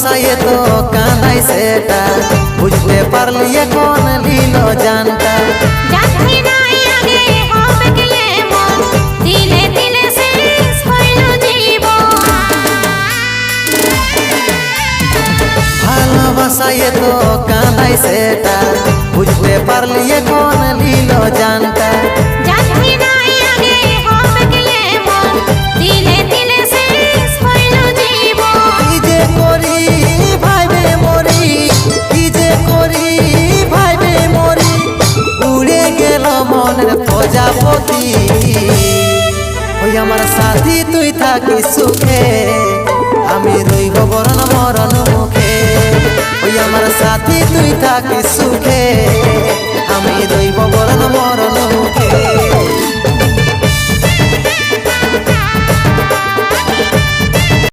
ভালোবাসায় তো কাঁদাই সেটা বুঝতে পারলি এখন লীল জানটা যাচ্ছি নাই আগে হবে গেলে মন দিলে দিলে শেষ হইল জীবন ভালোবাসায় তো কাঁদাই সেটা বুঝতে পারলি এখন লীল জানটা যাচ্ছি নাই আগে হবে গেলে মন দিলে দিলে শেষ হইল জীবন কি যে করি ভাইবে মরি কি যে করি ভাইবে মরি উড়ে গেল মনের প্রজাপতি ওই আমার সাথী তুই থাকি সুখে আমি রইব বরণ মরণ মুখে ওই আমার সাথী তুই থাকি সুখে